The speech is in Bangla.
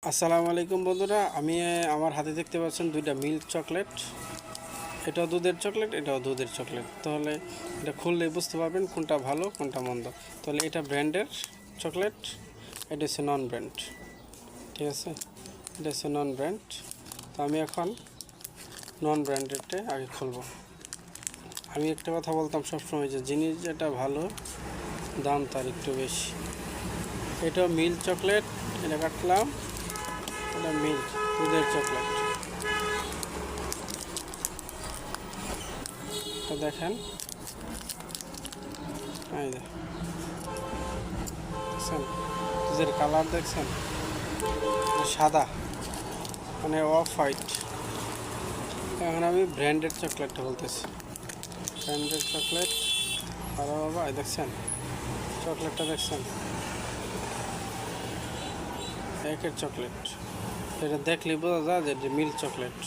আসসালামু আলাইকুম বন্ধুরা, আমি আমার হাতে দেখতে পাচ্ছেন দুইটা মিল্ক চকলেট। এটাও দুধের চকলেট, এটাও দুধের চকলেট। তাহলে এটা খুললেই বুঝতে পারবেন কোনটা ভালো কোনটা মন্দ। তাহলে এটা ব্র্যান্ডের চকলেট, এটা হচ্ছে নন ব্র্যান্ড। ঠিক আছে, এটা হচ্ছে নন ব্র্যান্ড। তো আমি এখন নন ব্র্যান্ডেডটা আগে খুলবো। আমি একটা কথা বলতাম সবসময় যে জিনিস যেটা ভালো দাম তার একটু বেশি। এটাও মিল্ক চকলেট, এটা কাটলাম, এটা মিল্ক দুধের চকলেট। তো দেখেন, এই দেখছেন দুধের কালার দেখছেন, সাদা মানে অফ হোয়াইট। এখন আমি ব্র্যান্ডেড চকলেটটা বলতেছি, ব্র্যান্ডেড চকলেট। আরে বাবা, এই দেখছেন চকলেটটা দেখছেন, একের চকলেট। এটা দেখলেই বোঝা যায় যে মিল্ক চকলেট।